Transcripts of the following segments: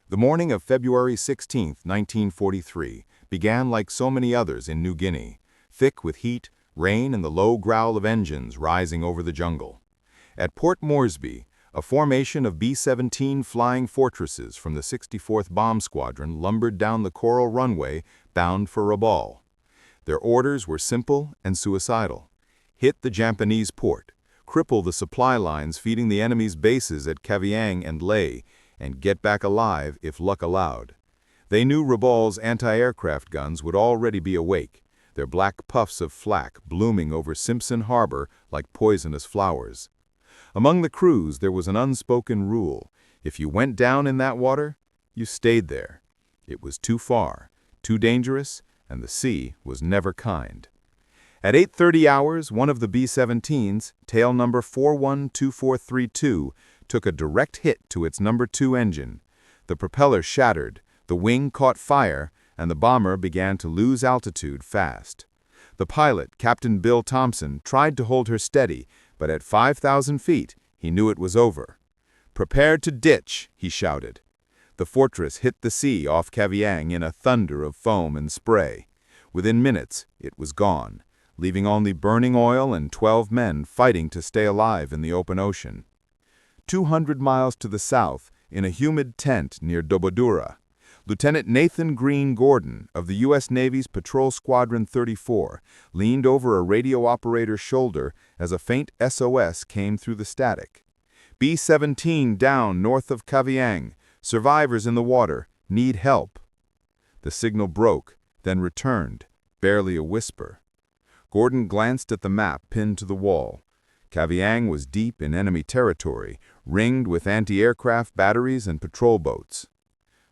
The morning of February 16, 1943, began like so many others in New Guinea, thick with heat, rain, and the low growl of engines rising over the jungle. At Port Moresby, a formation of B-17 flying fortresses from the 64th Bomb Squadron lumbered down the coral runway bound for Rabaul. Their orders were simple and suicidal. Hit the Japanese port, cripple the supply lines feeding the enemy's bases at Kavieng and Leh, and get back alive if luck allowed. They knew Rabaul's anti-aircraft guns would already be awake, their black puffs of flak blooming over Simpson Harbor like poisonous flowers. Among the crews there was an unspoken rule: if you went down in that water, you stayed there. It was too far, too dangerous, and the sea was never kind. At 8:30 hours, one of the B-17s, tail number 412432, took a direct hit to its number 2 engine. The propeller shattered, the wing caught fire, and the bomber began to lose altitude fast. The pilot, Captain Bill Thompson, tried to hold her steady, but at 5,000 feet, he knew it was over. "Prepare to ditch," he shouted. The fortress hit the sea off Kavieng in a thunder of foam and spray. Within minutes, it was gone, leaving only burning oil and 12 men fighting to stay alive in the open ocean. 200 miles to the south, in a humid tent near Dobodura, Lieutenant Nathan Green Gordon of the U.S. Navy's Patrol Squadron 34 leaned over a radio operator's shoulder as a faint SOS came through the static. B-17 down north of Kavieng. Survivors in the water. Need help. The signal broke, then returned, barely a whisper. Gordon glanced at the map pinned to the wall. Kavieng was deep in enemy territory, ringed with anti-aircraft batteries and patrol boats.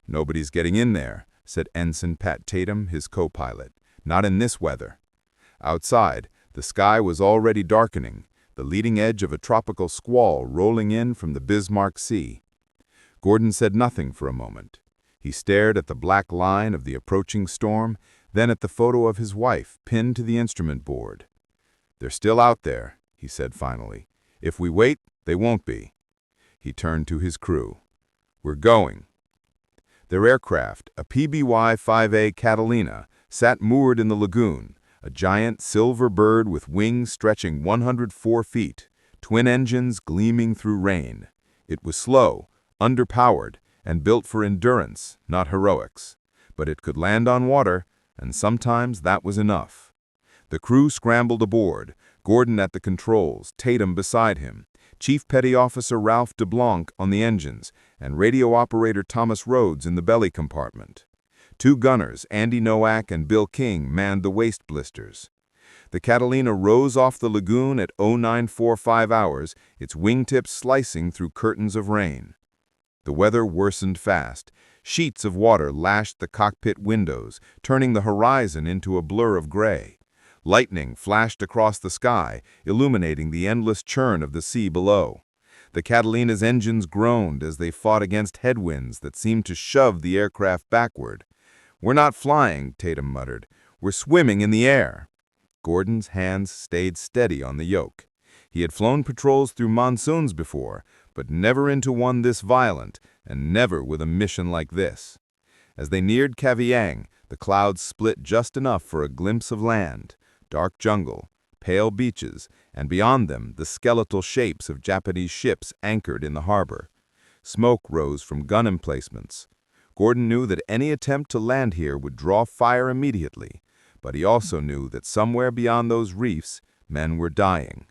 "Nobody's getting in there," said Ensign Pat Tatum, his co-pilot. "Not in this weather." Outside, the sky was already darkening, the leading edge of a tropical squall rolling in from the Bismarck Sea. Gordon said nothing for a moment. He stared at the black line of the approaching storm, then at the photo of his wife pinned to the instrument board. "They're still out there," he said finally. "If we wait, they won't be." He turned to his crew. "We're going." Their aircraft, a PBY Catalina, sat moored in the lagoon, a giant silver bird with wings stretching 104 feet, twin engines gleaming through rain. It was slow, underpowered, and built for endurance, not heroics. But it could land on water, and sometimes that was enough. The crew scrambled aboard, Gordon at the controls, Tatum beside him, Chief Petty Officer Ralph DeBlanc on the engines, and radio operator Thomas Rhodes in the belly compartment. 2 gunners, Andy Nowak and Bill King, manned the waist blisters. The Catalina rose off the lagoon at 0945 hours, its wingtips slicing through curtains of rain. The weather worsened fast. Sheets of water lashed the cockpit windows, turning the horizon into a blur of gray. Lightning flashed across the sky, illuminating the endless churn of the sea below. The Catalina's engines groaned as they fought against headwinds that seemed to shove the aircraft backward. "We're not flying," Tatum muttered. "We're swimming in the air." Gordon's hands stayed steady on the yoke. He had flown patrols through monsoons before, but never into one this violent, and never with a mission like this. As they neared Kavieng, the clouds split just enough for a glimpse of land, dark jungle, pale beaches, and beyond them the skeletal shapes of Japanese ships anchored in the harbor. Smoke rose from gun emplacements. Gordon knew that any attempt to land here would draw fire immediately, but he also knew that somewhere beyond those reefs, men were dying.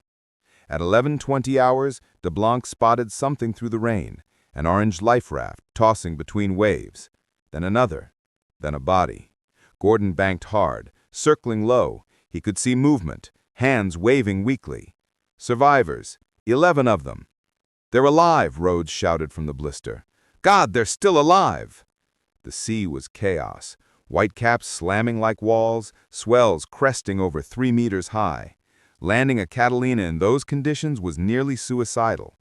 At 11:20 hours, DeBlanc spotted something through the rain, an orange life raft tossing between waves, then another, then a body. Gordon banked hard, circling low. He could see movement, hands waving weakly. "Survivors, 11 of them." "They're alive," Rhodes shouted from the blister. "God, they're still alive!" The sea was chaos, whitecaps slamming like walls, swells cresting over 3 meters high. Landing a Catalina in those conditions was nearly suicidal.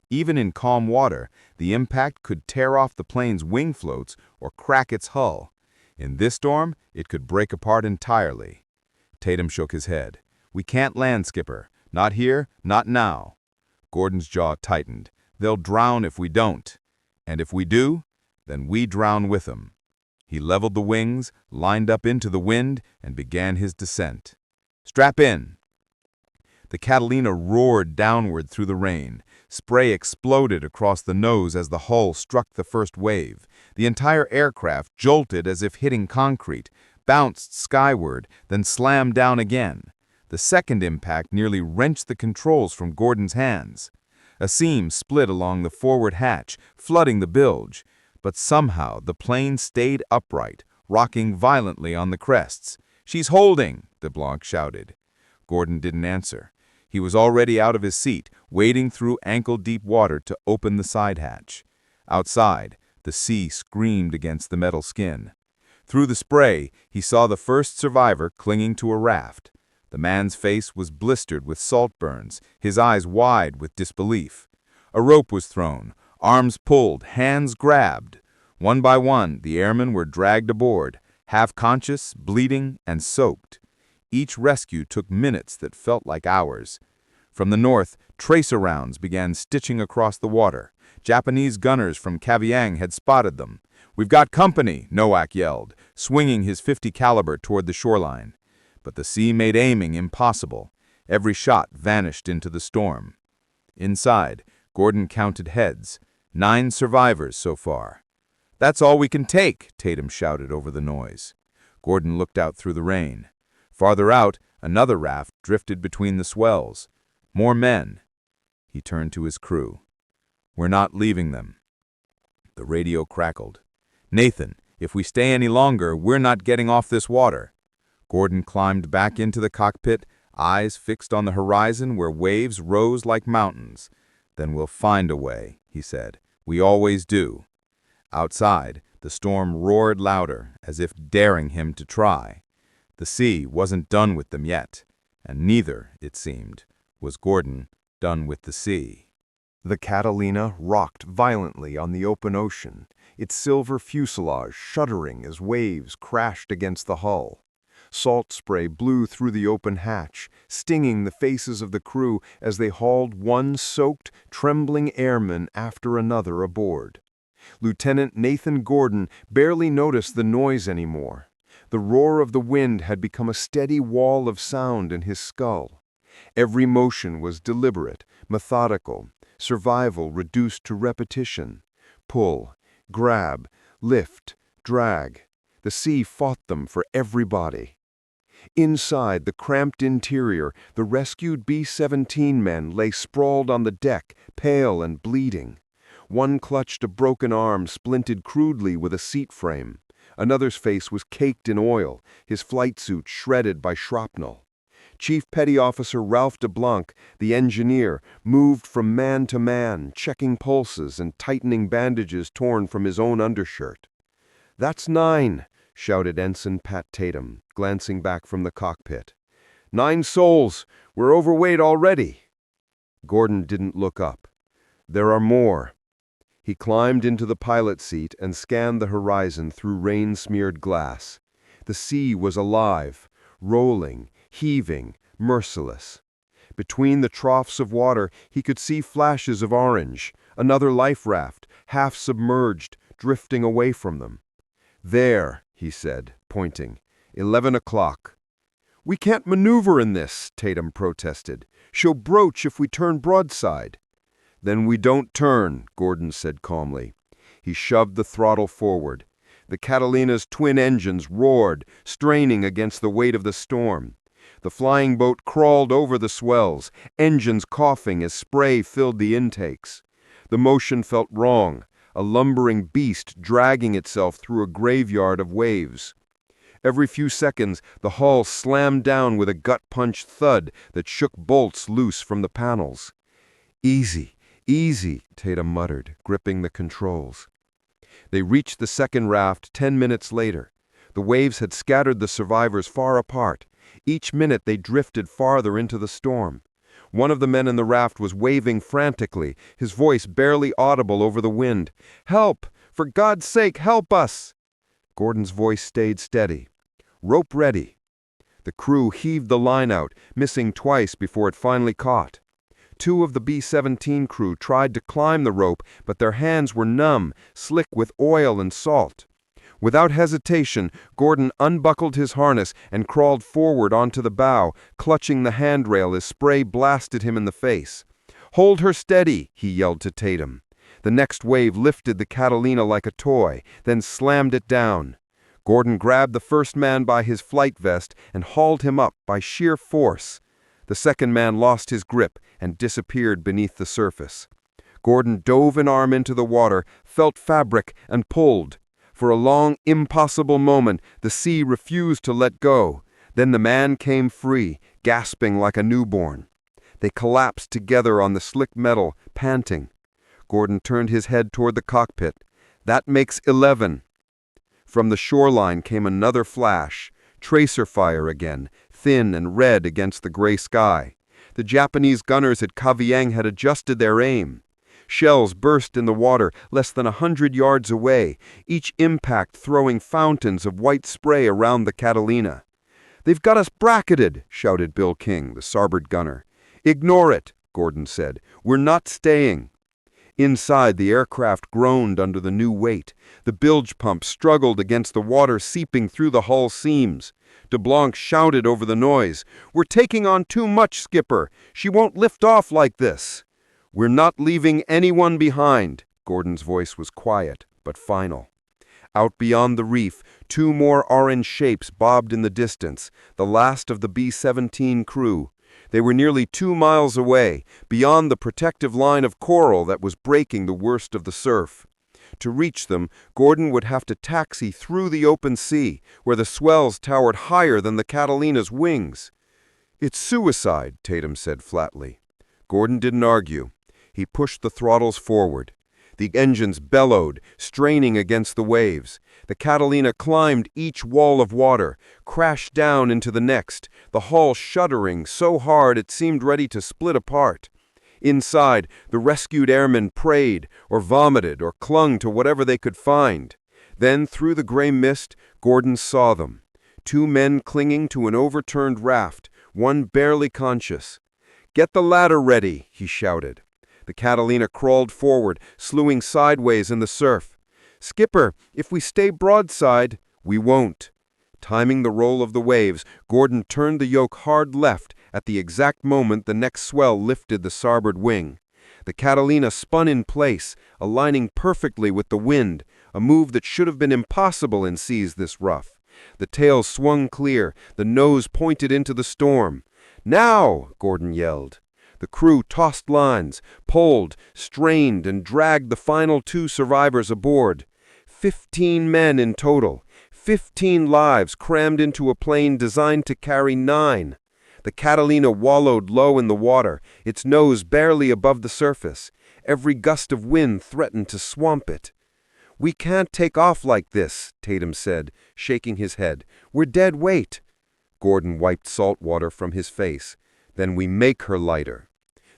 Even in calm water, the impact could tear off the plane's wing floats or crack its hull. In this storm, it could break apart entirely. Tatum shook his head. "We can't land, Skipper. Not here, not now." Gordon's jaw tightened. "They'll drown if we don't. And if we do, then we drown with him." He leveled the wings, lined up into the wind, and began his descent. "Strap in." The Catalina roared downward through the rain. Spray exploded across the nose as the hull struck the first wave. The entire aircraft jolted as if hitting concrete, bounced skyward, then slammed down again. The second impact nearly wrenched the controls from Gordon's hands. A seam split along the forward hatch, flooding the bilge, but somehow the plane stayed upright, rocking violently on the crests. "She's holding!" DeBlanc shouted. Gordon didn't answer. He was already out of his seat, wading through ankle-deep water to open the side hatch. Outside, the sea screamed against the metal skin. Through the spray, he saw the first survivor clinging to a raft. The man's face was blistered with salt burns, his eyes wide with disbelief. A rope was thrown, arms pulled, hands grabbed. One by one, the airmen were dragged aboard, half-conscious, bleeding, and soaked. Each rescue took minutes that felt like hours. From the north, tracer rounds began stitching across the water. Japanese gunners from Kavieng had spotted them. "We've got company," Nowak yelled, swinging his .50 caliber toward the shoreline. But the sea made aiming impossible. Every shot vanished into the storm. Inside, Gordon counted heads. 9 survivors so far. "That's all we can take," Tatum shouted over the noise. Gordon looked out through the rain. Farther out, another raft drifted between the swells. More men. He turned to his crew. "We're not leaving them." The radio crackled. "Nathan, if we stay any longer, we're not getting off this water." Gordon climbed back into the cockpit, eyes fixed on the horizon where waves rose like mountains. "Then we'll find a way," he said. "We always do." Outside, the storm roared louder, as if daring him to try. The sea wasn't done with them yet, and neither, it seemed, was Gordon done with the sea. The Catalina rocked violently on the open ocean, its silver fuselage shuddering as waves crashed against the hull. Salt spray blew through the open hatch, stinging the faces of the crew as they hauled one soaked, trembling airman after another aboard. Lieutenant Nathan Gordon barely noticed the noise anymore. The roar of the wind had become a steady wall of sound in his skull. Every motion was deliberate, methodical, survival reduced to repetition. Pull, grab, lift, drag. The sea fought them for every body. Inside the cramped interior, the rescued B-17 men lay sprawled on the deck, pale and bleeding. One clutched a broken arm splinted crudely with a seat frame. Another's face was caked in oil, his flight suit shredded by shrapnel. Chief Petty Officer Ralph DeBlanc, the engineer, moved from man to man, checking pulses and tightening bandages torn from his own undershirt. "That's 9, shouted Ensign Pat Tatum, glancing back from the cockpit. 9 souls! We're overweight already!" Gordon didn't look up. "There are more." He climbed into the pilot seat and scanned the horizon through rain-smeared glass. The sea was alive, rolling, heaving, merciless. Between the troughs of water, he could see flashes of orange, another life raft, half submerged, drifting away from them. "There," he said, pointing. 11 o'clock. "We can't maneuver in this," Tatum protested. "She'll broach if we turn broadside." "Then we don't turn," Gordon said calmly. He shoved the throttle forward. The Catalina's twin engines roared, straining against the weight of the storm. The flying boat crawled over the swells, engines coughing as spray filled the intakes. The motion felt wrong, a lumbering beast dragging itself through a graveyard of waves. Every few seconds, the hull slammed down with a gut-punch thud that shook bolts loose from the panels. "Easy, easy," Tatum muttered, gripping the controls. They reached the second raft 10 minutes later. The waves had scattered the survivors far apart. Each minute they drifted farther into the storm. One of the men in the raft was waving frantically, his voice barely audible over the wind. "Help! For God's sake, help us!" Gordon's voice stayed steady. "Rope ready." The crew heaved the line out, missing twice before it finally caught. Two of the B-17 crew tried to climb the rope, but their hands were numb, slick with oil and salt. Without hesitation, Gordon unbuckled his harness and crawled forward onto the bow, clutching the handrail as spray blasted him in the face. "Hold her steady," he yelled to Tatum. The next wave lifted the Catalina like a toy, then slammed it down. Gordon grabbed the first man by his flight vest and hauled him up by sheer force. The second man lost his grip and disappeared beneath the surface. Gordon dove an arm into the water, felt fabric, and pulled. For a long, impossible moment, the sea refused to let go. Then the man came free, gasping like a newborn. They collapsed together on the slick metal, panting. Gordon turned his head toward the cockpit. "That makes 11. From the shoreline came another flash, tracer fire again, thin and red against the gray sky. The Japanese gunners at Kavieng had adjusted their aim. Shells burst in the water less than 100 yards away, each impact throwing fountains of white spray around the Catalina. "They've got us bracketed," shouted Bill King, the starboard gunner. "Ignore it," Gordon said. "We're not staying." Inside, the aircraft groaned under the new weight. The bilge pump struggled against the water seeping through the hull seams. DeBlanc shouted over the noise, "We're taking on too much, Skipper. She won't lift off like this." "We're not leaving anyone behind." Gordon's voice was quiet, but final. Out beyond the reef, two more orange shapes bobbed in the distance, the last of the B-17 crew. They were nearly 2 miles away, beyond the protective line of coral that was breaking the worst of the surf. To reach them, Gordon would have to taxi through the open sea, where the swells towered higher than the Catalina's wings. "It's suicide," Tatum said flatly. Gordon didn't argue. He pushed the throttles forward. The engines bellowed, straining against the waves. The Catalina climbed each wall of water, crashed down into the next, the hull shuddering so hard it seemed ready to split apart. Inside, the rescued airmen prayed, or vomited, or clung to whatever they could find. Then, through the gray mist, Gordon saw them. Two men clinging to an overturned raft, one barely conscious. "Get the ladder ready," he shouted. The Catalina crawled forward, slewing sideways in the surf. "Skipper, if we stay broadside—" "We won't." Timing the roll of the waves, Gordon turned the yoke hard left at the exact moment the next swell lifted the starboard wing. The Catalina spun in place, aligning perfectly with the wind, a move that should have been impossible in seas this rough. The tail swung clear, the nose pointed into the storm. "Now!" Gordon yelled. The crew tossed lines, pulled, strained, and dragged the final 2 survivors aboard. 15 men in total, 15 lives crammed into a plane designed to carry 9. The Catalina wallowed low in the water, its nose barely above the surface. Every gust of wind threatened to swamp it. "We can't take off like this," Tatum said, shaking his head. "We're dead weight." Gordon wiped salt water from his face. "Then we make her lighter."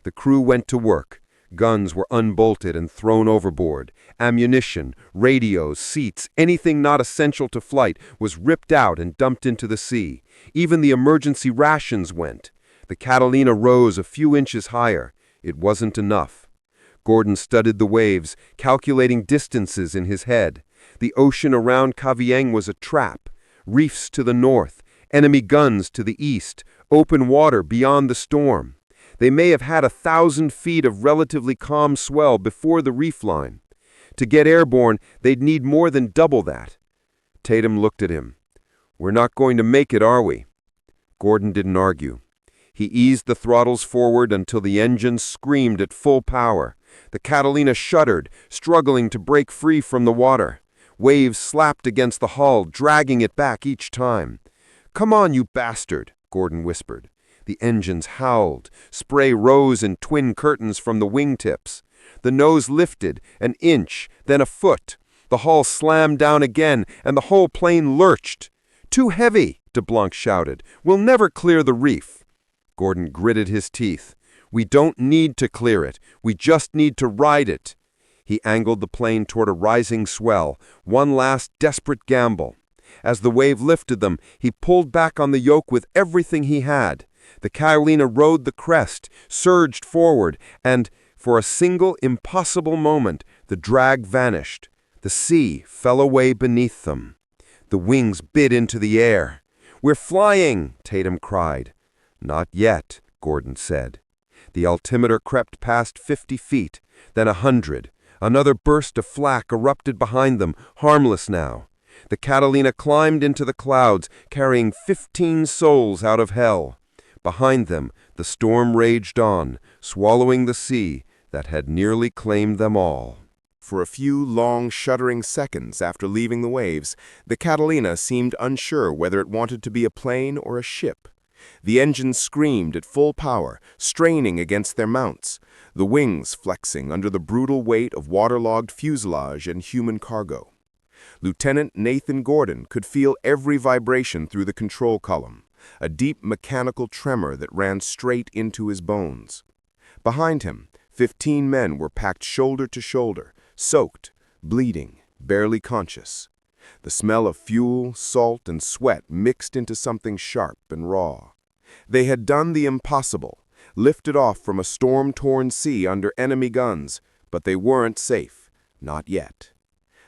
The crew went to work. Guns were unbolted and thrown overboard. Ammunition, radios, seats, anything not essential to flight was ripped out and dumped into the sea. Even the emergency rations went. The Catalina rose a few inches higher. It wasn't enough. Gordon studied the waves, calculating distances in his head. The ocean around Kavieng was a trap. Reefs to the north, enemy guns to the east, open water beyond the storm. They may have had 1,000 feet of relatively calm swell before the reef line. To get airborne, they'd need more than double that. Tatum looked at him. "We're not going to make it, are we?" Gordon didn't argue. He eased the throttles forward until the engines screamed at full power. The Catalina shuddered, struggling to break free from the water. Waves slapped against the hull, dragging it back each time. "Come on, you bastard," Gordon whispered. The engines howled. Spray rose in twin curtains from the wingtips. The nose lifted, an inch, then a foot. The hull slammed down again, and the whole plane lurched. "Too heavy," DeBlanc shouted. "We'll never clear the reef." Gordon gritted his teeth. "We don't need to clear it. We just need to ride it." He angled the plane toward a rising swell, one last desperate gamble. As the wave lifted them, he pulled back on the yoke with everything he had. The Catalina rode the crest, surged forward, and, for a single impossible moment, the drag vanished. The sea fell away beneath them. The wings bit into the air. "We're flying!" Tatum cried. "Not yet," Gordon said. The altimeter crept past 50 feet, then 100. Another burst of flak erupted behind them, harmless now. The Catalina climbed into the clouds, carrying 15 souls out of hell. Behind them, the storm raged on, swallowing the sea that had nearly claimed them all. For a few long, shuddering seconds after leaving the waves, the Catalina seemed unsure whether it wanted to be a plane or a ship. The engines screamed at full power, straining against their mounts, the wings flexing under the brutal weight of waterlogged fuselage and human cargo. Lieutenant Nathan Gordon could feel every vibration through the control column, a deep mechanical tremor that ran straight into his bones. Behind him, 15 men were packed shoulder to shoulder, soaked, bleeding, barely conscious. The smell of fuel, salt, and sweat mixed into something sharp and raw. They had done the impossible, lifted off from a storm-torn sea under enemy guns, but they weren't safe, not yet.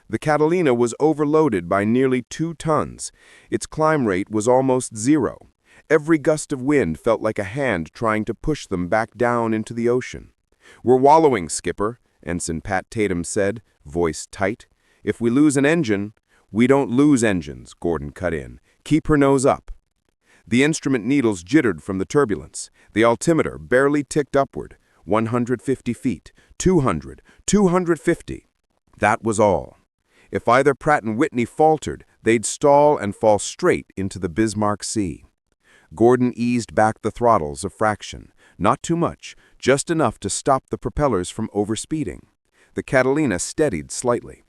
The Catalina was overloaded by nearly 2 tons. Its climb rate was almost 0. Every gust of wind felt like a hand trying to push them back down into the ocean. "We're wallowing, Skipper," Ensign Pat Tatum said, voice tight. "If we lose an engine—" "We don't lose engines," Gordon cut in. "Keep her nose up." The instrument needles jittered from the turbulence. The altimeter barely ticked upward. 150 feet, 200, 250. That was all. If either Pratt & Whitney faltered, they'd stall and fall straight into the Bismarck Sea. Gordon eased back the throttles a fraction. Not too much, just enough to stop the propellers from overspeeding. The Catalina steadied slightly.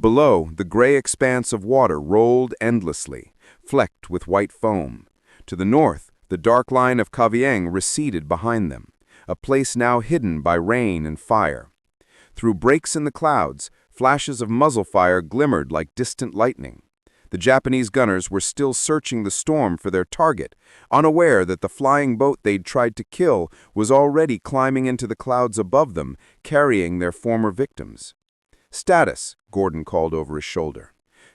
Below, the gray expanse of water rolled endlessly, flecked with white foam. To the north, the dark line of Kavieng receded behind them, a place now hidden by rain and fire. Through breaks in the clouds, flashes of muzzle fire glimmered like distant lightning. The Japanese gunners were still searching the storm for their target, unaware that the flying boat they'd tried to kill was already climbing into the clouds above them, carrying their former victims. "Status," Gordon called over his shoulder.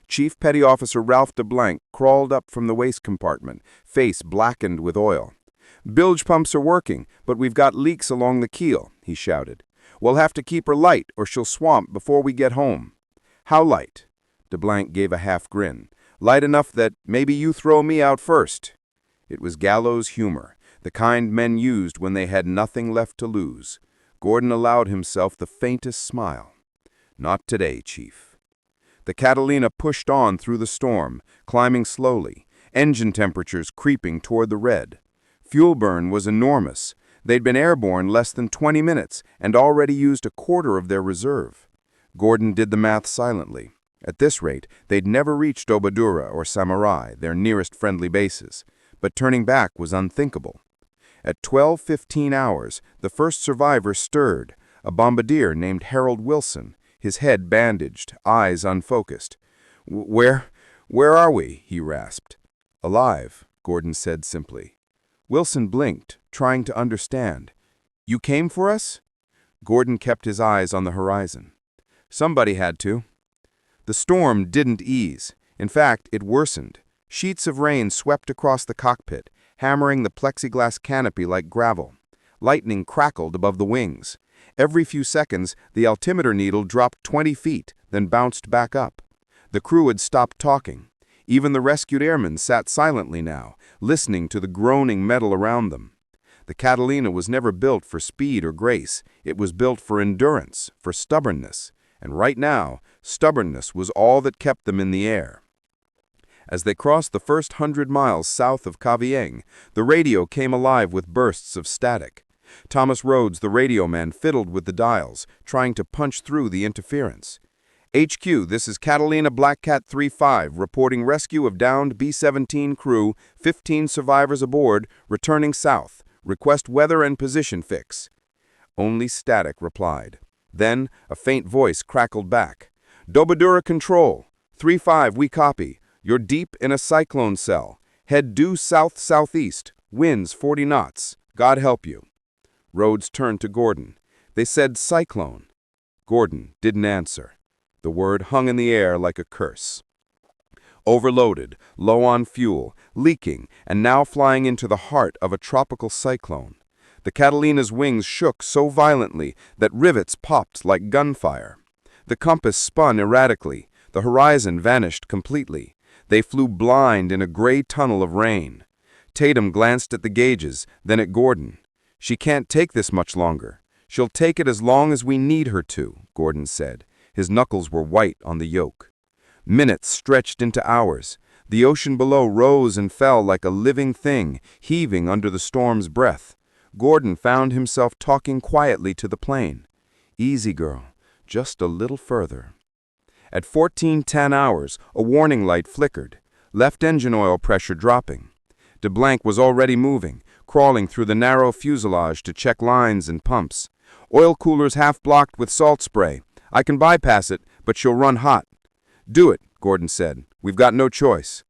Chief Petty Officer Ralph DeBlanc crawled up from the waist compartment, face blackened with oil. "Bilge pumps are working, but we've got leaks along the keel," he shouted. "We'll have to keep her light or she'll swamp before we get home." "How light?" DeBlanc gave a half grin. "Light enough that maybe you throw me out first." It was gallows humor, the kind men used when they had nothing left to lose. Gordon allowed himself the faintest smile. "Not today, Chief." The Catalina pushed on through the storm, climbing slowly, engine temperatures creeping toward the red. Fuel burn was enormous. They'd been airborne less than 20 minutes and already used a quarter of their reserve. Gordon did the math silently. At this rate, they'd never reached Obadura or Samurai, their nearest friendly bases. But turning back was unthinkable. At 12:15 hours, the first survivor stirred, a bombardier named Harold Wilson, his head bandaged, eyes unfocused. Where are we?" he rasped. "Alive," Gordon said simply. Wilson blinked, trying to understand. "You came for us?" Gordon kept his eyes on the horizon. "Somebody had to." The storm didn't ease. In fact, it worsened. Sheets of rain swept across the cockpit, hammering the plexiglass canopy like gravel. Lightning crackled above the wings. Every few seconds, the altimeter needle dropped 20 feet, then bounced back up. The crew had stopped talking. Even the rescued airmen sat silently now, listening to the groaning metal around them. The Catalina was never built for speed or grace. It was built for endurance, for stubbornness. And right now, stubbornness was all that kept them in the air. As they crossed the first 100 miles south of Kavieng, the radio came alive with bursts of static. Thomas Rhodes, the radio man, fiddled with the dials, trying to punch through the interference. "HQ, this is Catalina Black Cat 35, reporting rescue of downed B-17 crew, 15 survivors aboard, returning south. Request weather and position fix." Only static replied. Then, a faint voice crackled back. "Dobadura Control. 3-5, we copy. You're deep in a cyclone cell. Head due south-southeast. Winds 40 knots. God help you." Rhodes turned to Gordon. "They said cyclone." Gordon didn't answer. The word hung in the air like a curse. Overloaded, low on fuel, leaking, and now flying into the heart of a tropical cyclone. The Catalina's wings shook so violently that rivets popped like gunfire. The compass spun erratically. The horizon vanished completely. They flew blind in a gray tunnel of rain. Tatum glanced at the gauges, then at Gordon. "She can't take this much longer. She'll take it as long as we need her to," Gordon said. His knuckles were white on the yoke. Minutes stretched into hours. The ocean below rose and fell like a living thing, heaving under the storm's breath. Gordon found himself talking quietly to the plane. "Easy, girl. Just a little further." At 14:10 hours, a warning light flickered. Left engine oil pressure dropping. DeBlanc was already moving, crawling through the narrow fuselage to check lines and pumps. "Oil coolers half blocked with salt spray. I can bypass it, but she'll run hot." "Do it," Gordon said. "We've got no choice."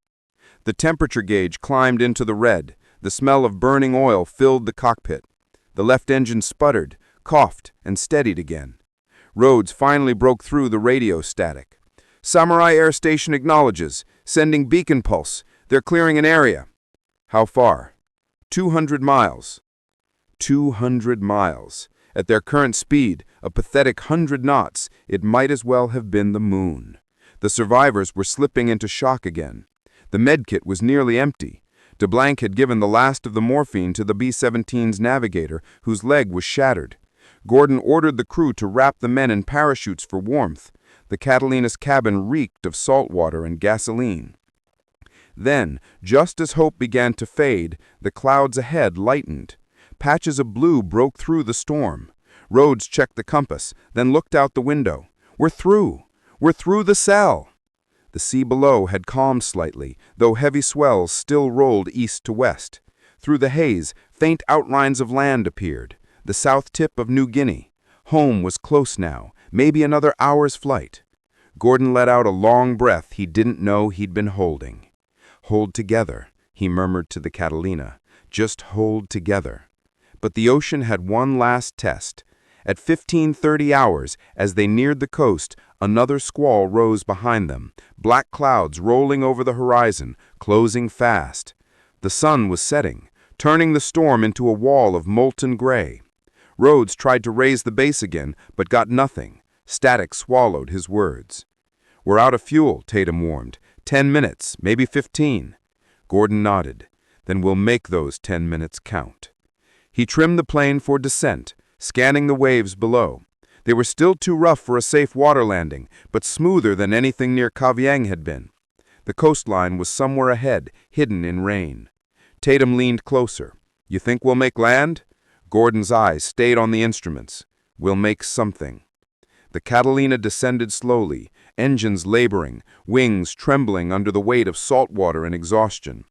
The temperature gauge climbed into the red. The smell of burning oil filled the cockpit. The left engine sputtered, coughed, and steadied again. Rhodes finally broke through the radio static. "Samurai Air Station acknowledges. Sending beacon pulse. They're clearing an area." "How far?" 200 miles. 200 miles. At their current speed, a pathetic 100 knots, it might as well have been the moon. The survivors were slipping into shock again. The medkit was nearly empty. DeBlanc had given the last of the morphine to the B-17's navigator, whose leg was shattered. Gordon ordered the crew to wrap the men in parachutes for warmth. The Catalina's cabin reeked of salt water and gasoline. Then, just as hope began to fade, the clouds ahead lightened. Patches of blue broke through the storm. Rhodes checked the compass, then looked out the window. "We're through! We're through the cell!" The sea below had calmed slightly, though heavy swells still rolled east to west. Through the haze, faint outlines of land appeared. The south tip of New Guinea. Home was close now, maybe another hour's flight. Gordon let out a long breath he didn't know he'd been holding. "Hold together," he murmured to the Catalina. "Just hold together." But the ocean had one last test. At 15:30 hours, as they neared the coast, another squall rose behind them, black clouds rolling over the horizon, closing fast. The sun was setting, turning the storm into a wall of molten gray. Rhodes tried to raise the base again, but got nothing. Static swallowed his words. "We're out of fuel," Tatum warned. 10 minutes, maybe 15. Gordon nodded. "Then we'll make those 10 minutes count." He trimmed the plane for descent, scanning the waves below. They were still too rough for a safe water landing, but smoother than anything near Kavieng had been. The coastline was somewhere ahead, hidden in rain. Tatum leaned closer. "You think we'll make land?" Gordon's eyes stayed on the instruments. "We'll make something." The Catalina descended slowly, engines laboring, wings trembling under the weight of salt water and exhaustion.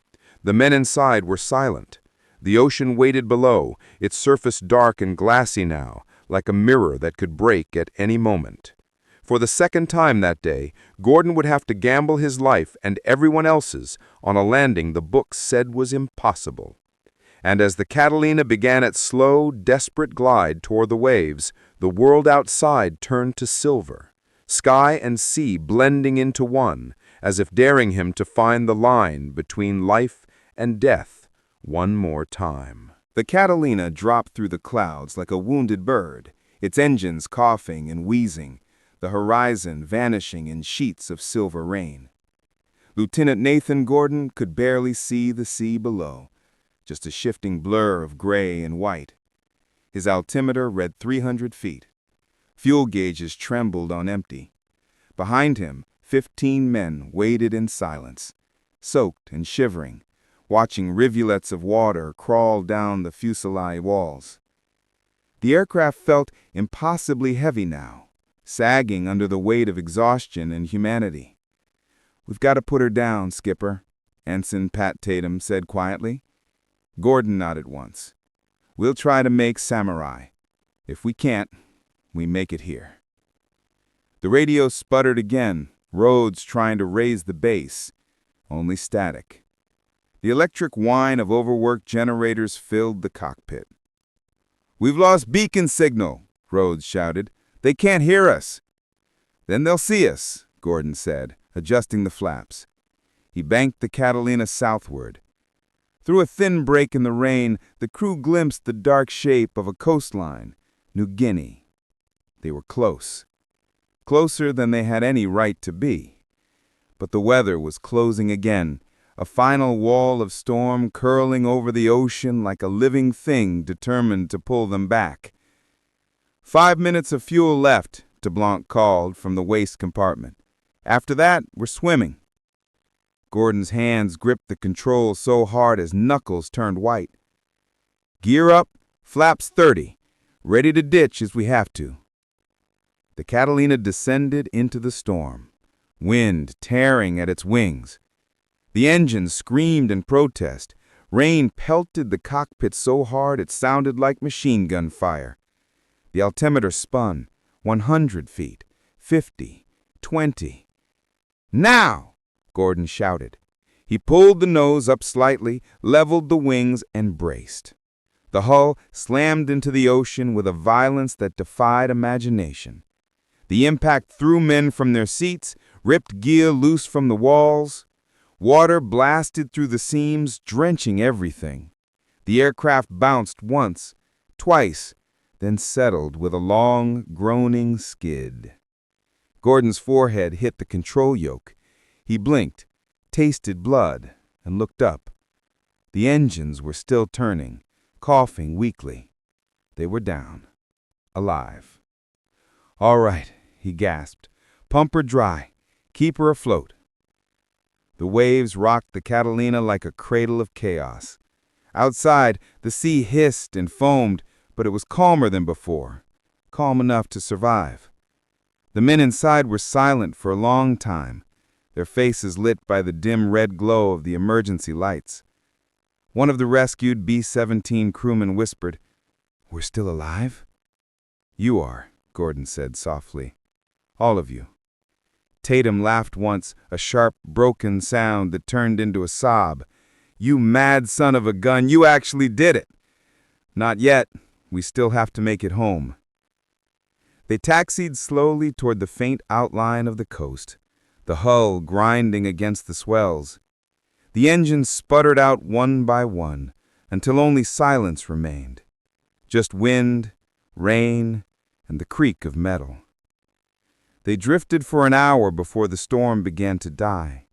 The men inside were silent. The ocean waited below, its surface dark and glassy now, like a mirror that could break at any moment. For the second time that day, Gordon would have to gamble his life and everyone else's on a landing the books said was impossible. And as the Catalina began its slow, desperate glide toward the waves, the world outside turned to silver, sky and sea blending into one, as if daring him to find the line between life and death one more time. The Catalina dropped through the clouds like a wounded bird, its engines coughing and wheezing, the horizon vanishing in sheets of silver rain. Lieutenant Nathan Gordon could barely see the sea below, just a shifting blur of gray and white. His altimeter read 300 feet. Fuel gauges trembled on empty. Behind him, 15 men waited in silence, soaked and shivering, watching rivulets of water crawl down the fuselage walls. The aircraft felt impossibly heavy now, sagging under the weight of exhaustion and humanity. "We've got to put her down, Skipper," Ensign Pat Tatum said quietly. Gordon nodded once. "We'll try to make Samurai. If we can't, we make it here." The radio sputtered again, Rhodes trying to raise the base. Only static. The electric whine of overworked generators filled the cockpit. "We've lost beacon signal," Rhodes shouted. "They can't hear us." "Then they'll see us," Gordon said, adjusting the flaps. He banked the Catalina southward. Through a thin break in the rain, the crew glimpsed the dark shape of a coastline, New Guinea. They were close. Closer than they had any right to be. But the weather was closing again, a final wall of storm curling over the ocean like a living thing determined to pull them back. 5 minutes of fuel left, DeBlanc called from the waist compartment. After that, we're swimming. Gordon's hands gripped the controls so hard his knuckles turned white. "Gear up, flaps 30, ready to ditch as we have to." The Catalina descended into the storm, wind tearing at its wings. The engines screamed in protest. Rain pelted the cockpit so hard it sounded like machine gun fire. The altimeter spun, 100 feet, 50, 20. "Now!" Gordon shouted. He pulled the nose up slightly, leveled the wings, and braced. The hull slammed into the ocean with a violence that defied imagination. The impact threw men from their seats, ripped gear loose from the walls. Water blasted through the seams, drenching everything. The aircraft bounced once, twice, then settled with a long, groaning skid. Gordon's forehead hit the control yoke. He blinked, tasted blood, and looked up. The engines were still turning, coughing weakly. They were down, alive. "All right," he gasped. "Pump her dry. Keep her afloat." The waves rocked the Catalina like a cradle of chaos. Outside, the sea hissed and foamed, but it was calmer than before, calm enough to survive. The men inside were silent for a long time, their faces lit by the dim red glow of the emergency lights. One of the rescued B-17 crewmen whispered, "We're still alive?" "You are," Gordon said softly. "All of you." Tatum laughed once, a sharp, broken sound that turned into a sob. "You mad son of a gun, you actually did it!" "Not yet. We still have to make it home." They taxied slowly toward the faint outline of the coast, the hull grinding against the swells. The engines sputtered out one by one, until only silence remained. Just wind, rain, and the creak of metal. They drifted for an hour before the storm began to die.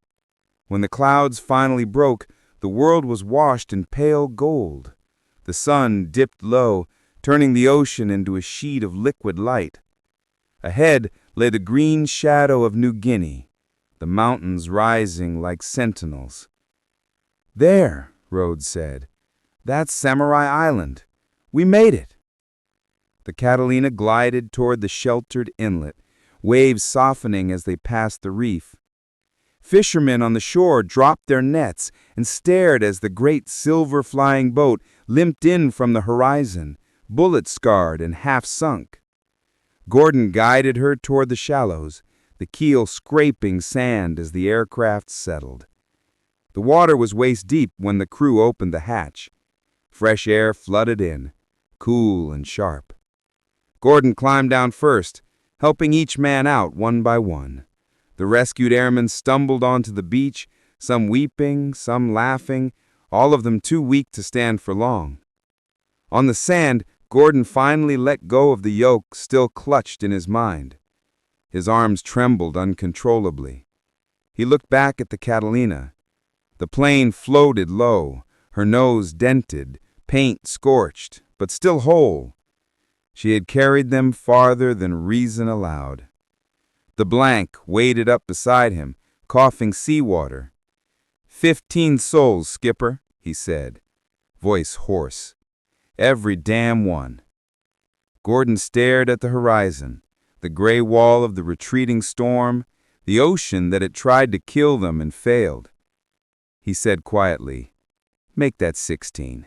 When the clouds finally broke, the world was washed in pale gold. The sun dipped low, turning the ocean into a sheet of liquid light. Ahead lay the green shadow of New Guinea, the mountains rising like sentinels. "There," Rhodes said. "That's Samurai Island. We made it." The Catalina glided toward the sheltered inlet, waves softening as they passed the reef. Fishermen on the shore dropped their nets and stared as the great silver-flying boat limped in from the horizon, bullet-scarred and half-sunk. Gordon guided her toward the shallows, the keel scraping sand as the aircraft settled. The water was waist-deep when the crew opened the hatch. Fresh air flooded in, cool and sharp. Gordon climbed down first, helping each man out one by one. The rescued airmen stumbled onto the beach, some weeping, some laughing, all of them too weak to stand for long. On the sand, Gordon finally let go of the yoke still clutched in his mind. His arms trembled uncontrollably. He looked back at the Catalina. The plane floated low, her nose dented, paint scorched, but still whole. She had carried them farther than reason allowed. The blank waded up beside him, coughing seawater. 15 souls, Skipper," he said, voice hoarse. "Every damn one." Gordon stared at the horizon, the gray wall of the retreating storm, the ocean that had tried to kill them and failed. He said quietly, "Make that 16.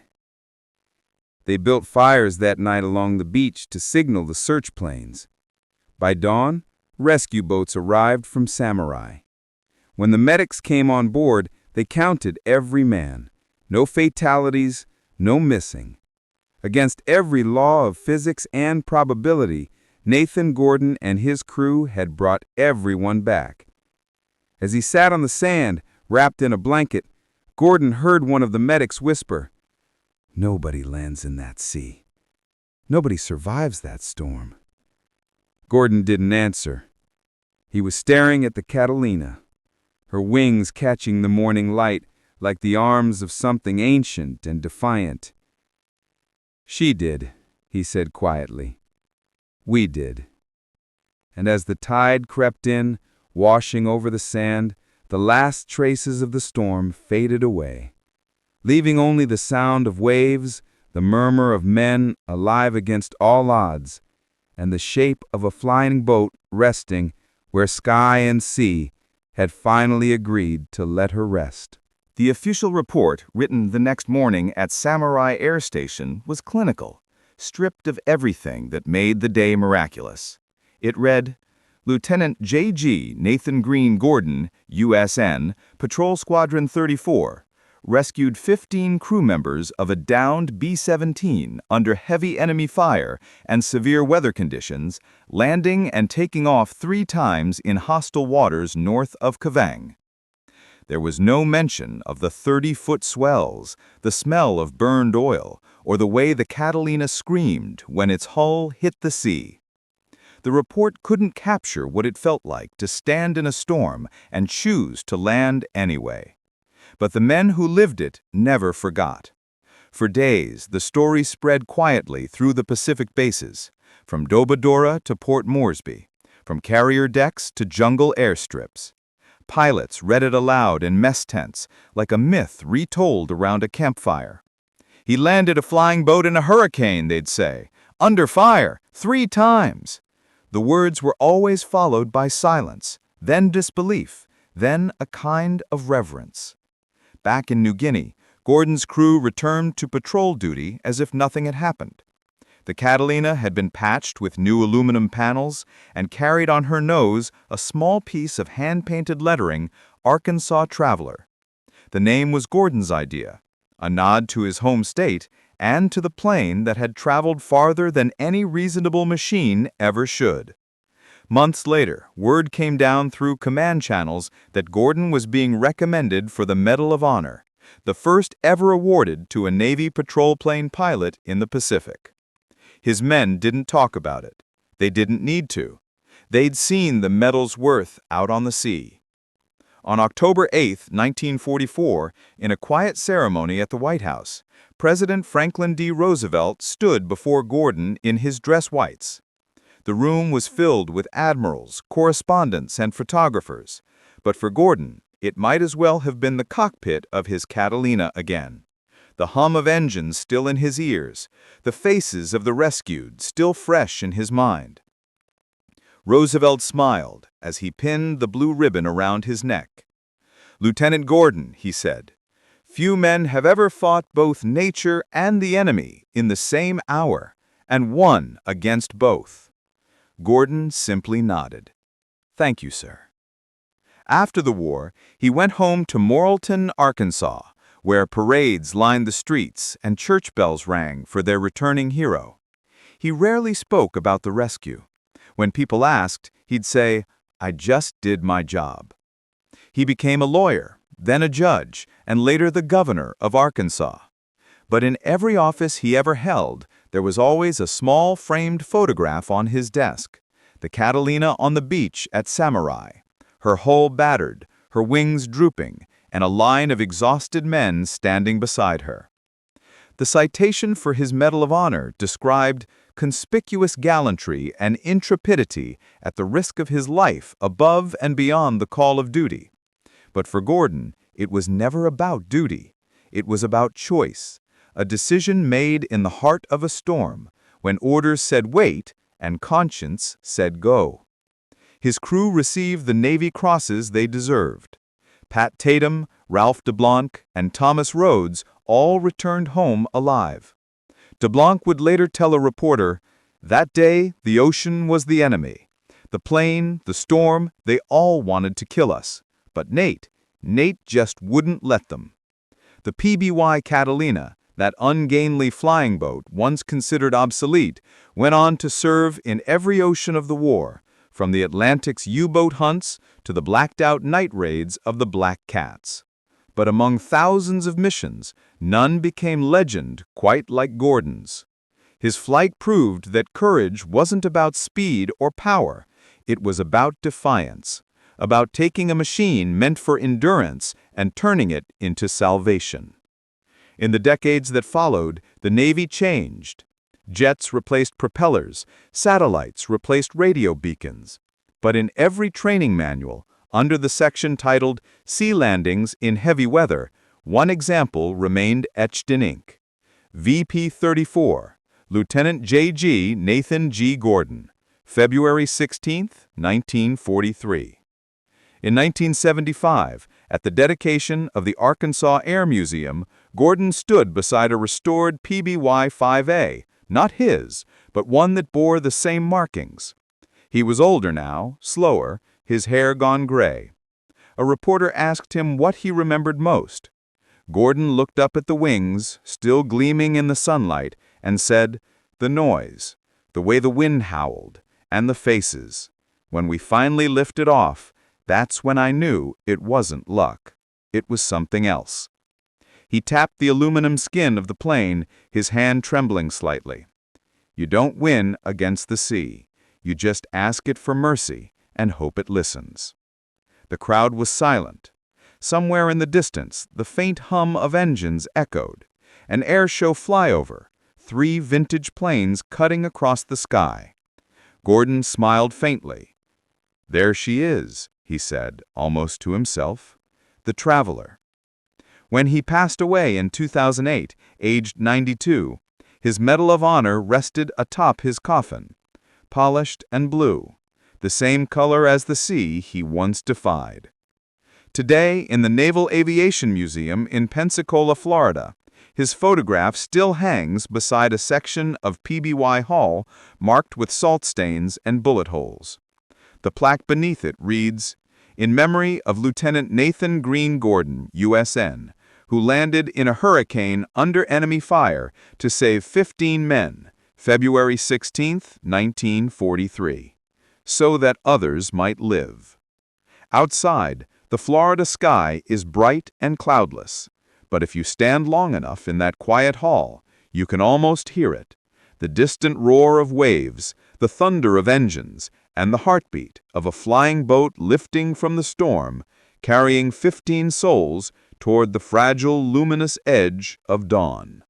They built fires that night along the beach to signal the search planes. By dawn, rescue boats arrived from Samurai. When the medics came on board, they counted every man, No fatalities, no missing. Against every law of physics and probability, Nathan Gordon and his crew had brought everyone back. As he sat on the sand, wrapped in a blanket, Gordon heard one of the medics whisper, "Nobody lands in that sea. Nobody survives that storm." Gordon didn't answer. He was staring at the Catalina, her wings catching the morning light like the arms of something ancient and defiant. "She did," he said quietly. "We did." And as the tide crept in, washing over the sand, the last traces of the storm faded away, leaving only the sound of waves, the murmur of men alive against all odds, and the shape of a flying boat resting where sky and sea had finally agreed to let her rest. The official report, written the next morning at Samurai Air Station, was clinical, stripped of everything that made the day miraculous. It read, Lieutenant J.G. Nathan Green Gordon, USN, Patrol Squadron 34, rescued 15 crew members of a downed B-17 under heavy enemy fire and severe weather conditions, landing and taking off 3 times in hostile waters north of Kavieng. There was no mention of the 30-foot swells, the smell of burned oil, or the way the Catalina screamed when its hull hit the sea. The report couldn't capture what it felt like to stand in a storm and choose to land anyway. But the men who lived it never forgot. For days, the story spread quietly through the Pacific bases, from Dobadora to Port Moresby, from carrier decks to jungle airstrips. Pilots read it aloud in mess tents, like a myth retold around a campfire. "He landed a flying boat in a hurricane," they'd say. "Under fire, 3 times." The words were always followed by silence, then disbelief, then a kind of reverence. Back in New Guinea, Gordon's crew returned to patrol duty as if nothing had happened. The Catalina had been patched with new aluminum panels and carried on her nose a small piece of hand-painted lettering, Arkansas Traveler. The name was Gordon's idea, a nod to his home state and to the plane that had traveled farther than any reasonable machine ever should. Months later, word came down through command channels that Gordon was being recommended for the Medal of Honor, the first ever awarded to a Navy patrol plane pilot in the Pacific. His men didn't talk about it. They didn't need to. They'd seen the medal's worth out on the sea. On October 8, 1944, in a quiet ceremony at the White House, President Franklin D. Roosevelt stood before Gordon in his dress whites. The room was filled with admirals, correspondents, and photographers, but for Gordon, it might as well have been the cockpit of his Catalina again. The hum of engines still in his ears, the faces of the rescued still fresh in his mind. Roosevelt smiled as he pinned the blue ribbon around his neck. "Lieutenant Gordon," he said, "few men have ever fought both nature and the enemy in the same hour, and won against both." Gordon simply nodded. "Thank you, sir." After the war, he went home to Morrilton, Arkansas, where parades lined the streets and church bells rang for their returning hero. He rarely spoke about the rescue. When people asked, he'd say, "I just did my job." He became a lawyer, then a judge, and later the governor of Arkansas. But in every office he ever held, there was always a small framed photograph on his desk, the Catalina on the beach at Samurai, her hull battered, her wings drooping, and a line of exhausted men standing beside her. The citation for his Medal of Honor described conspicuous gallantry and intrepidity at the risk of his life above and beyond the call of duty. But for Gordon, it was never about duty. It was about choice, a decision made in the heart of a storm, when orders said wait and conscience said go. His crew received the Navy crosses they deserved. Pat Tatum, Ralph DeBlanc, and Thomas Rhodes all returned home alive. DeBlanc would later tell a reporter, "That day, the ocean was the enemy. The plane, the storm, they all wanted to kill us. But Nate just wouldn't let them." The PBY Catalina, that ungainly flying boat once considered obsolete, went on to serve in every ocean of the war, from the Atlantic's U-boat hunts to the blacked-out night raids of the Black Cats. But among thousands of missions, none became legend quite like Gordon's. His flight proved that courage wasn't about speed or power, it was about defiance, about taking a machine meant for endurance and turning it into salvation. In the decades that followed, the Navy changed. Jets replaced propellers, satellites replaced radio beacons. But in every training manual, under the section titled Sea Landings in Heavy Weather, one example remained etched in ink. VP-34, Lieutenant J.G. Nathan G. Gordon, February 16, 1943. In 1975, at the dedication of the Arkansas Air Museum, Gordon stood beside a restored PBY-5A, not his, but one that bore the same markings. He was older now, slower, his hair gone gray. A reporter asked him what he remembered most. Gordon looked up at the wings, still gleaming in the sunlight, and said, "The noise, the way the wind howled, and the faces. When we finally lifted off, that's when I knew it wasn't luck. It was something else." He tapped the aluminum skin of the plane, his hand trembling slightly. You don't win against the sea. You just ask it for mercy and hope it listens. The crowd was silent. Somewhere in the distance, the faint hum of engines echoed. An air show flyover, 3 vintage planes cutting across the sky. Gordon smiled faintly. "There she is," he said, almost to himself, "the traveler." When he passed away in 2008, aged 92, his Medal of Honor rested atop his coffin, polished and blue, the same color as the sea he once defied. Today, in the Naval Aviation Museum in Pensacola, Florida, his photograph still hangs beside a section of PBY Hall marked with salt stains and bullet holes. The plaque beneath it reads, "In memory of Lieutenant Nathan Green Gordon, USN, who landed in a hurricane under enemy fire to save 15 men, February 16, 1943, so that others might live." Outside, the Florida sky is bright and cloudless, but if you stand long enough in that quiet hall, you can almost hear it, the distant roar of waves, the thunder of engines, and the heartbeat of a flying boat lifting from the storm, carrying 15 souls toward the fragile, luminous edge of dawn.